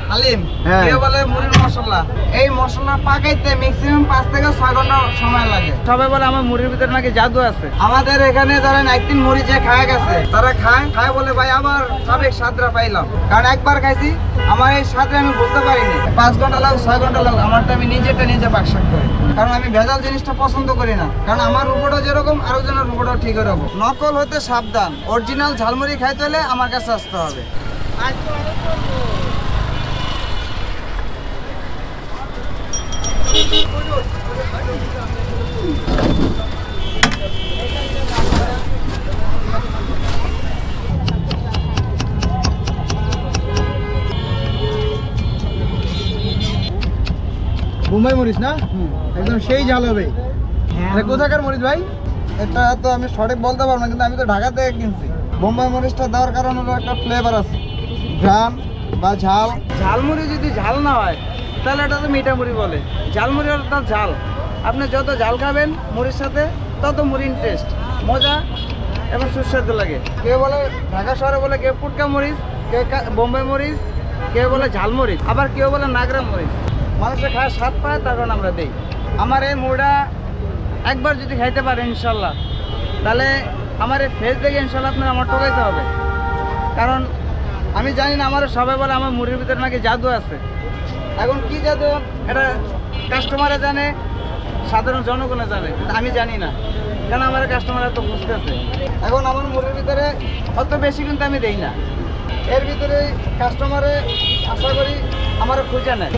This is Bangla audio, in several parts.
হালিম, কেউ বলে মুড়ির মশলা। এই মশলা পাকাইতে ম্যাক্সিমাম 5 থেকে 6 ঘন্টা সময় লাগে। সবাই বলে আমার মুড়ির ভিতরে নাকি জাদু আছে। আমাদের এখানে ধরেন একদিন মুড়ি যে খায় গেছে, তারা খায় বলে ভাই আবার সাবেক স্বাদটা পাইলাম। কারণ একবার খাইছি, আমার এই স্বাদটা আমি বলতে পারিনি। 5 ঘন্টা লাগ 6 ঘন্টা লাগ, আমারটা আমি নিজে পাকশাক করি। কারণ আমি ভেজাল জিনিসটা পছন্দ করি না। কারণ আমার রূপটা যেরকম আরেকজনের রূপটাও ঠিক এরকম। নকল হতে সাবধান। অরিজিনাল ঝালমুড়ি খাইতে হলে আমার কাছে আসতে হবে। বোম্বাই মরিচ না, একদম সেই ঝাল হবে। কোথাকার মরিচ ভাই? এটা তো আমি সঠিক বলতে পারবো না, কিন্তু আমি তো ঢাকা থেকে কিনছি। বোম্বাই মরিচটা দেওয়ার কারণ হলো একটা ফ্লেভার আছে, ঘ্রাণ বা ঝাল। ঝালমুড়ি যদি ঝাল না হয় তাহলে এটা তো মিঠা মুড়ি বলে। ঝালমুড়ি অর্থাৎ ঝাল। আপনি যত ঝাল খাবেন মুড়ির সাথে, তত মুড়ির টেস্ট, মজা এবং সুস্বাদু লাগে। কেউ বলে ঢাকা শহরে বলে কেউ পুটকা মরিচ, কেউ বোম্বাই মরিচ, কেউ বলে ঝালমরিচ, আবার কেউ বলে নাগরা মরিচ। মানুষের খায় স্বাদ পায়, তার কারণে আমরা দিই। আমার এই মুড়িটা একবার যদি খাইতে পারেন ইনশাল্লাহ, তাহলে আমার এই ফেস দেখে ইনশাল্লাহ আপনার আমার ঠকাইতে হবে। কারণ আমি জানি না, আমার সবাই বলে আমার মুড়ির ভিতরে নাকি জাদু আছে। এখন কি জাদু এটা কাস্টমারে জানে, সাধারণ জনগণে জানে, কিন্তু আমি জানি না। কেন আমার কাস্টমার এত বুঝতেছে। এখন আমার মুড়ির ভিতরে অত বেশি কিন্তু আমি দেই না। এর ভিতরে কাস্টমারে আশা করি আমার খুঁজে নেয়।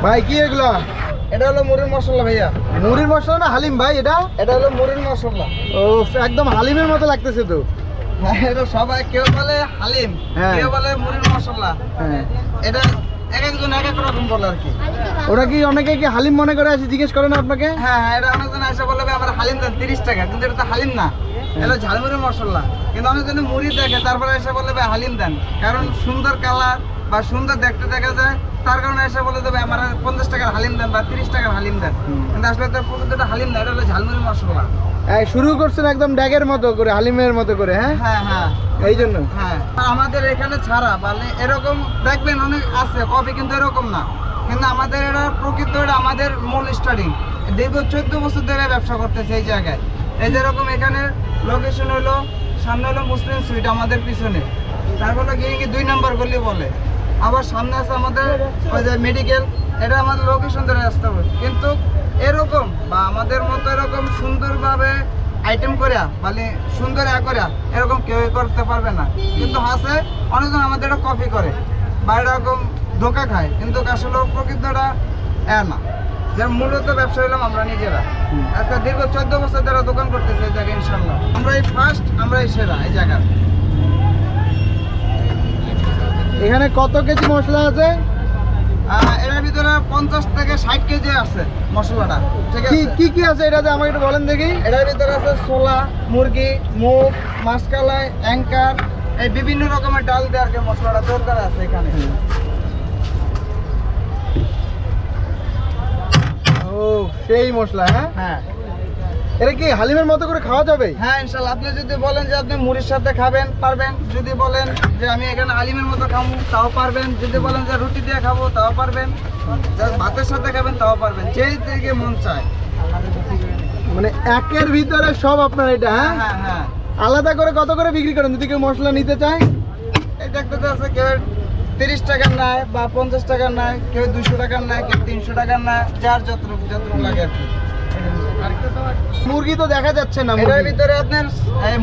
ভাই কি এগুলা? এটা হলো মুড়ির মশলা ভাইয়া। মুড়ির মশলা না হালিম ভাই? এটা হলো মুড়ির মশলা। ও, একদম হালিমের মতো লাগতেছে তো। হ্যাঁ, এটা সবাই কেউ বলে হালিম, কেউ বলে মুড়ির মশলা। এটা এক একজন এক এক রকম বলে আর কি। ওরা কি অনেকে কি হালিম মনে করে আসে, জিজ্ঞেস করে না আপনাকে? হ্যাঁ, এটা অনেকজন এসে বলবে আমার হালিম দেন 30 টাকা, কিন্তু এটা তো হালিম না, এটা ঝালমুড়ির মশলা। কিন্তু অনেকজন মুড়ি দেখে তারপরে এসে বলে ভাই হালিম দেন। কারণ সুন্দর কালার বা সুন্দর দেখতে দেখা যায়, তার কারণে এসে বলে দেবে আমার 50 টাকার হালিম দেন বা 30 টাকার হালিম দেন। কিন্তু আসলে তো প্রকৃতটা হালিম না, এটা হলো ঝালমুড়ির মশলা। শুরু করছেন একদম ড্যাগের মতো করে, হালিমের মতো করে। হ্যাঁ হ্যাঁ, এই জন্য। হ্যাঁ, আমাদের এখানে ছাড়া মানে এরকম দেখবেন অনেক আছে কফি, কিন্তু এরকম না। কিন্তু আমাদের এটা প্রকৃত, এটা আমাদের মূল স্টার্টিং। দীর্ঘ 14 বছর ধরে ব্যবসা করতেছে এই জায়গায়। এই যেরকম এখানে লোকেশন হলো, সামনে হলো মুসলিম সুইট আমাদের পিছনে, তারপরে গিয়ে 2 নম্বর গলি বলে। আবার সামনে আছে আমাদের ওই যে মেডিকেল, এটা আমাদের লোকেশন ধরে আসতে হবে। কিন্তু এরকম বা আমাদের মতো এরকম সুন্দরভাবে আইটেম করিয়া মানে সুন্দর করিয়া এরকম কেউ করতে পারবে না। কিন্তু আছে অনেকজন আমাদের এটা কপি করে বা এরকম ধোকা খায়, কিন্তু আসলে প্রকৃতটা না। যে মূলত ব্যবসা হলাম আমরা নিজেরা। আজকে দীর্ঘ 14 বছর ধরে দোকান করতেছে এই জায়গায় ইনশাল্লাহ। আমরা এই ফার্স্ট, আমরা এই সেরা এই জায়গার। এখানে কত কেজি মশলা আছে? এর ভিতরে 50 থেকে 60 কেজি আছে মশলাটা। ঠিক আছে, কি কি আছে এটাতে আমাকে একটু বলেন দেখি। এটার ভিতরে আছে ছোলা, মুরগি, মুগ, মাছকালাই, অ্যাঙ্কার, এই বিভিন্ন রকমের ডাল দিয়ে আর কি মশলাটা তৈরি করা আছে এখানে। ও, সেই মশলা। হ্যাঁ, এটা কি হালিমের মতো করে খাওয়া যাবে? হ্যাঁ ইনশাল্লাহ। আপনি যদি বলেন যে আপনি মুড়ির সাথে খাবেন, পারবেন। যদি বলেন যে আমি এখানে হালিমের মতো খাবো, তাও পারবেন। যদি বলেন যে রুটি দিয়ে খাবো, তাও পারবেন। ভাতের সাথে খাবেন, তাও পারবেন, যেই থেকে মন চায়। মানে একের ভিতরে সব আপনার এটা? হ্যাঁ হ্যাঁ। আলাদা করে কত করে বিক্রি করেন যদি কেউ মশলা নিতে চায়? এই দেখতে আছে কেউ 30 টাকার নেয় বা 50 টাকার নেয়, কেউ 200 টাকার নেয়, কেউ 300 টাকার নেয়, যার যতটুকু লাগে আর কি। মুরগি তো দেখা যাচ্ছে না। এটার ভিতরে আপনার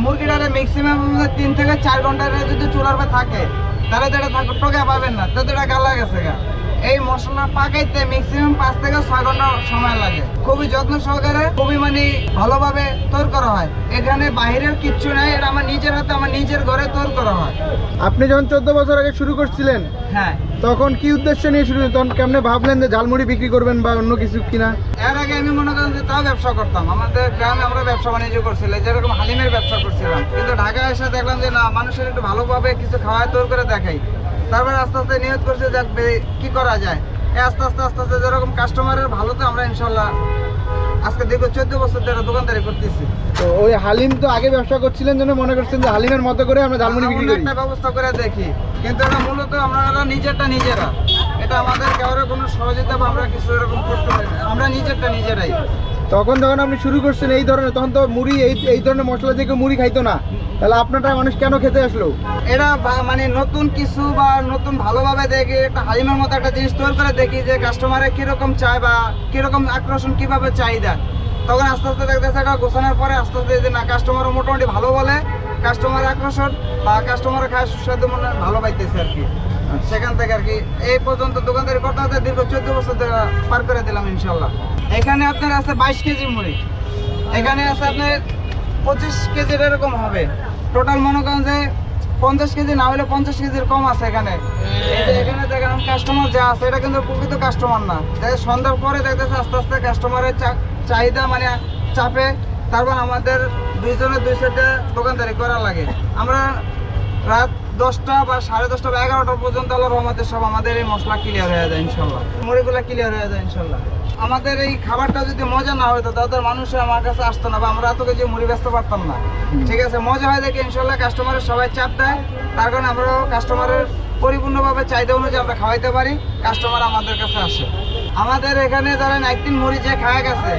মুরগিটা ম্যাক্সিমাম 3 থেকে 4 ঘন্টা যদি চুলার পর থাকে, তাহলে তো এটা টোকা পাবেন না, তো এটা গালা গেছে গা। এই মশলা পাকাইতে ম্যাক্সিমাম 5 থেকে 6 ঘন্টা সময় লাগে। খুবই যত্ন সহকারে, খুবই মানে ভালোভাবে তৈরি করা হয়। এখানে বাইরের কিচ্ছু নাই, এটা আমার নিজের হাতে, আমার নিজের ঘরে তৈরি করা হয়। আপনি যখন 14 বছর আগে শুরু করছিলেন, হ্যাঁ, তখন কি উদ্দেশ্য নিয়ে শুরু? তখন কেমনে ভাবলেন যে ঝালমুড়ি বিক্রি করবেন বা অন্য কিছু কিনা? এর আগে আমি মনে করেন যে তাও ব্যবসা করতাম। আমাদের গ্রামে আমরা ব্যবসা বাণিজ্য করছিলাম, যেরকম হালিমের ব্যবসা করছিলাম। কিন্তু ঢাকায় এসে দেখলাম যে না, মানুষের একটু ভালোভাবে কিছু খাওয়ায় তৈরি করে দেখাই। তারপরে আস্তে আস্তে নিয়ত করছে যে কি করা যায়। এই আস্তে আস্তে আস্তে আস্তে যেরকম কাস্টমারের ভালোতে আমরা ইনশাল্লাহ আজকে দীর্ঘ 14 বছর ধরে দোকানদারি করতেছি। তো ওই হালিম তো আগে ব্যবসা করছিলেন জন্য মনে করছেন যে হালিমের মতো করে আমরা ঝালমুড়ি বিক্রি করি। একটা ব্যবস্থা করে দেখি, কিন্তু এটা মূলত আমরা নিজেরা, এটা আমাদের কারোর কোনো সহযোগিতা বা আমরা কিছু এরকম করতে পারি না, আমরা নিজেরাই। তখন যখন আপনি শুরু করছেন এই ধরনের, তখন তো মুড়ি এই ধরনের মশলা দিয়ে কেউ মুড়ি খাইতো না, তাহলে আপনারটা মানুষ কেন খেতে আসলো? এটা মানে নতুন কিছু বা নতুন ভালোভাবে দেখি, একটা হালিমের মতো একটা জিনিস তৈরি করে দেখি যে কাস্টমারে কিরকম চায় বা কিরকম আকর্ষণ কিভাবে চাহিদা। তখন আস্তে আস্তে দেখতেছে এটা গোছানোর পরে আস্তে আস্তে যে না কাস্টমারও মোটামুটি ভালো বলে, কাস্টমার আকর্ষণ বা কাস্টমারের খায় সুস্বাদু মনে ভালো পাইতেছে আর কি। সেখান থেকে আর কি এই পর্যন্ত দোকানদারি করতে হতে দীর্ঘ 14 বছর ধরে পার করে দিলাম ইনশাল্লাহ। এখানে আপনার আছে 22 কেজি মুড়ি, এখানে আছে আপনার 25 কেজির এরকম হবে। টোটাল মনে করেন যে 50 কেজি না হলে 50 কেজির কম আছে এখানে। এখানে দেখেন কাস্টমার যা আছে এটা কিন্তু প্রকৃত কাস্টমার না, সন্ধ্যার পরে দেখতেছে আস্তে আস্তে কাস্টমারের চাহিদা মানে চাপে, তারপর আমাদের দুইজনের দুই সাইডে দোকানদারি করা লাগে। আমরা রাত 10টা বা 10:30 বা 11টা পর্যন্ত আল্লাহর রহমতে সব আমাদের এই মশলা ক্লিয়ার হয়ে যায় ইনশাল্লাহ, মুড়িগুলো ক্লিয়ার হয়ে যায় ইনশাল্লাহ। আমাদের এই খাবারটা যদি মজা না হতো তাদের মানুষ আমার কাছে আসতো না বা আমরা এত কেজি মুড়ি বেচতে পারতাম না। ঠিক আছে, মজা হয় দেখে ইনশাল্লাহ কাস্টমারের সবাই চাপ দেয়, তার কারণে আমরাও কাস্টমারের পরিপূর্ণভাবে চাহিদা অনুযায়ী আমরা খাওয়াইতে পারি, কাস্টমার আমাদের কাছে আসে। আমাদের এখানে ধরেন একদিন মুড়ি যে খাওয়া গেছে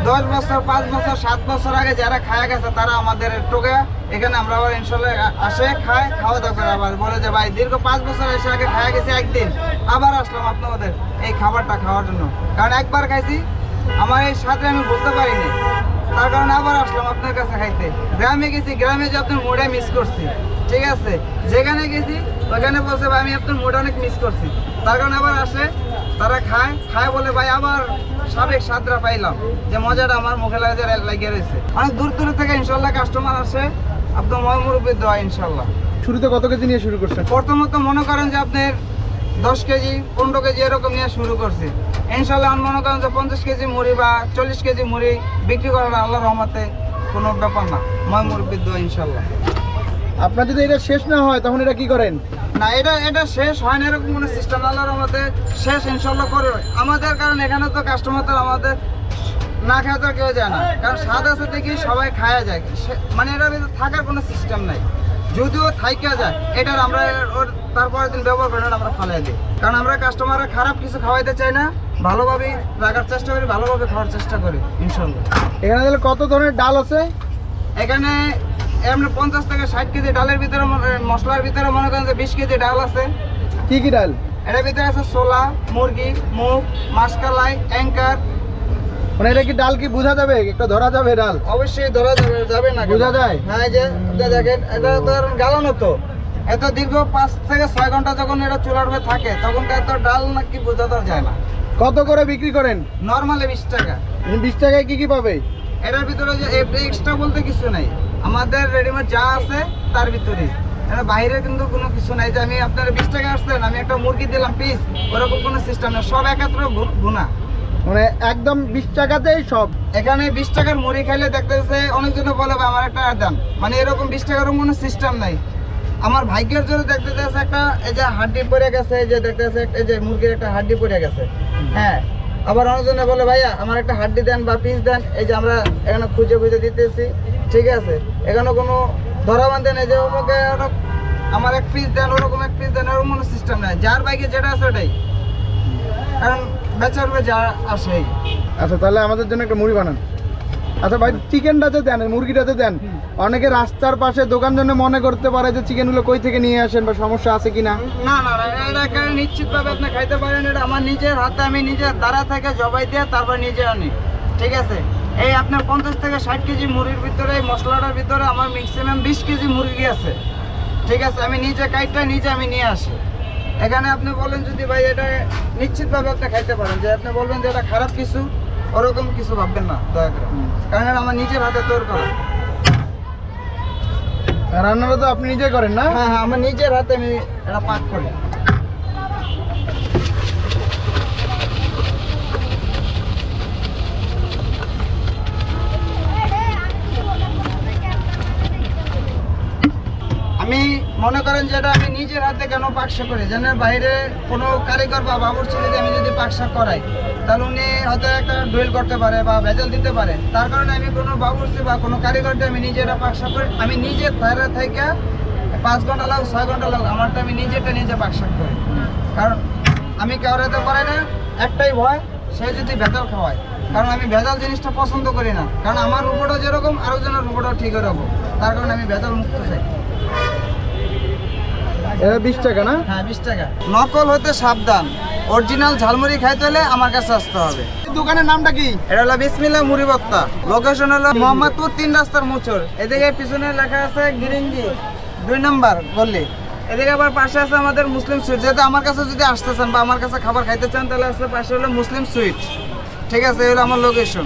10 বছর 5 বছর 7 বছর আগে যারা খাওয়া গেছে তারা আমাদের টোকা এখানে আমরা আবার ইনশাল্লাহ আসে খায়, খাওয়া দাওয়া করে আবার বলে যে ভাই দীর্ঘ 5 বছর এসে আগে খাওয়া গেছে, একদিন আবার আসলাম আপনাদের এই খাবারটা খাওয়ার জন্য, কারণ একবার খাইছি আমার এই সাথে আমি বলতে পারিনি, তার কারণে আবার আসলাম আপনার কাছে খাইতে। গ্রামে গেছি, গ্রামে যে আপনার মুড়া মিস করছি, ঠিক আছে, যেখানে গেছি ওখানে বলছে ভাই আমি আপনার মুড়া অনেক মিস করছি, তার কারণে আবার আসে, তারা খায় বলে ভাই আবার সাবেক স্বাদরা পাইলাম, যে মজাটা আমার মুখে লাগিয়ে রয়েছে। অনেক দূর দূর থেকে ইনশাল্লাহ কাস্টমার আসে, আপনার মুরব্বির দোয়া ইনশাল্লাহ। শুরুতে কত কেজি নিয়ে শুরু করছেন? প্রথমত মনে করেন যে আপনার 10 কেজি 15 কেজি এরকম নিয়ে শুরু করছি, ইনশাল্লাহ আমি মনে করেন যে 50 কেজি মুড়ি বা 40 কেজি মুড়ি বিক্রি করার আল্লাহর রহমতে কোনো ব্যাপার না, মুরব্বির দোয়া ইনশাল্লাহ। আপনার যদি এটা শেষ না হয় তখন এটা কি করেন? না এটা শেষ হয় না এরকম কোনো সিস্টেম আল্লাহর রহমতে শেষ ইনশাল্লাহ করে আমাদের, কারণ এখানে তো কাস্টমার তো আমাদের না খাওয়া তো কেউ যায় না, কারণ স্বাদ আছে দেখি সবাই খাওয়া যায়, মানে এটার ভিতরে থাকার কোনো সিস্টেম নাই, যদিও থাইকা যায় এটার আমরা ওর তারপরের দিন ব্যবহার করি না, আমরা ফালাই দিই, কারণ আমরা কাস্টমাররা খারাপ কিছু খাওয়াইতে চাই না, ভালোভাবেই রাখার চেষ্টা করি, ভালোভাবে খাওয়ার চেষ্টা করি ইনশাল্লাহ। এখানে তাহলে কত ধরনের ডাল আছে? এখানে এমনি 50 থেকে 60 কেজি ডালের ভিতরে মশলার ভিতরে মনে করেন যে 20 কেজি ডাল আছে। কি কি ডাল? এটার ভিতরে আছে ছোলা, মুরগি, মুগ, মাসকালাই, অ্যাঙ্কার। মানে এটা কি ডাল কি বোঝা যাবে? একটা ধরা যাবে ডাল? অবশ্যই ধরা যাবে না, বোঝা যায়? হ্যাঁ, যে দেখেন এটা তো গালানো তো, এত দীর্ঘ 5 থেকে 6 ঘন্টা যখন এটা চুলার উপরে থাকে তখন এত ডাল নাকি বোঝা তো যায় না। কত করে বিক্রি করেন? নর্মালি 20 টাকা। 20 টাকায় কি কি পাবে? এটার ভিতরে যে এক্সট্রা বলতে কিছু নাই, আমাদের রেডিমেড যা আছে তার ভিতরেই, এটা বাইরে কিন্তু কোনো কিছু নাই যে আমি আপনার 20 টাকা আসছেন আমি একটা মুরগি দিলাম পিস, ওরকম কোনো সিস্টেম না, সব একত্র গুনা, মানে একদম 20 টাকাতেই সব। এখানে 20 টাকার মুড়ি খাইলে দেখতেছে অনেকজন বলে ভাই আমার একটা দাম, মানে এরকম 20 টাকার কোনো সিস্টেম নাই। আমার ভাগ্যের জন্য দেখতেছে একটা এই যে হাড্ডি পড়ে গেছে, এই যে দেখতেছে এই যে মুরগির একটা হাড্ডি পড়ে গেছে, হ্যাঁ, আবার অনেকজনে বলে ভাইয়া আমার একটা হাড্ডি দেন বা পিস দেন, এই যে আমরা এখানে খুঁজে দিতেছি, ঠিক আছে, এখানে কোনো ধরা বান্ধে নেই যে ওকে আমার এক পিস দেন ওরকম এক পিস দেন, এরকম কোনো সিস্টেম নাই, যার বাইকে যেটা আছে ওটাই, কারণ বেচার যা আসে। আচ্ছা, তাহলে আমাদের জন্য একটা মুড়ি বানান। আচ্ছা ভাই, চিকেনটাতে দেন, মুরগিটাতে দেন। অনেকে রাস্তার পাশে দোকান জন্য মনে করতে পারে যে চিকেনগুলো কই থেকে নিয়ে আসেন বা সমস্যা আছে কিনা। না না না, এটা নিশ্চিতভাবে আপনি খাইতে পারেন, এটা আমার নিজের হাতে, আমি নিজের দ্বারা থেকে জবাই দিয়ে তারপর নিজে আনি, ঠিক আছে। এই আপনার 50 থেকে 60 কেজি মুরগির ভিতরে এই মশলাটার ভিতরে আমার ম্যাক্সিমাম 20 কেজি মুরগি আছে, ঠিক আছে, আমি নিজে কাইটটা নিজে আমি নিয়ে আসি এখানে। আপনি বলেন যদি ভাই এটা নিশ্চিতভাবে আপনি খাইতে পারেন, যে আপনি বলবেন যে এটা খারাপ কিছু, ওরকম কিছু ভাববেন না দয়া করে, কারণ এটা আমার নিজের হাতে তৈরি করা। রান্নাটা তো আপনি নিজে করেন না? হ্যাঁ হ্যাঁ, আমার নিজের হাতে আমি এটা পাক করি। আমি মনে করেন যে এটা আমি নিজের হাতে কেন পাকশা করি, যেন বাইরে কোনো কারিগর বা বাবুর্চি যদি আমি যদি পাকশা করাই, তাহলে উনি হয়তো একটা ডুয়েল করতে পারে বা ভেজাল দিতে পারে। তার কারণে আমি কোনো বাবুর্চি বা কোনো কারিগরকে আমি নিজে এটা পাকশা করি। আমি নিজের ধারে থেকে 5 ঘন্টা লাগ 6 ঘন্টা লাগ আমারটা আমি নিজে পাকশা করি। কারণ আমি কাউরেতে পারি না, একটাই ভয়, সে যদি ভেজাল খাওয়ায়। কারণ আমি ভেজাল জিনিসটা পছন্দ করি না, কারণ আমার রূপটা যেরকম আরেকজনের রূপটাও ঠিক এরকম। তার কারণে আমি ভেজাল মুক্ত চাই। এটা 20 টাকা না? হ্যাঁ 20 টাকা। নকল হতে সাবধান, অরিজিনাল ঝালমুড়ি খাইতে হলে আমার কাছে আসতে হবে। দোকানের নামটা কি? এটা হলো বিসমিল্লাহ মুড়ি ভর্তা। লোকেশন হলো মোহাম্মদপুর 3 রাস্তার মোচর। এদিকে পিছনে লেখা আছে গিরিঞ্জি 2 নম্বর গলি। এদিকে আবার পাশে আছে আমাদের মুসলিম সুইট। যেহেতু আমার কাছে যদি আসতে চান বা আমার কাছে খাবার খাইতে চান, তাহলে আসলে পাশে হলো মুসলিম সুইট। ঠিক আছে, এই হলো আমার লোকেশন।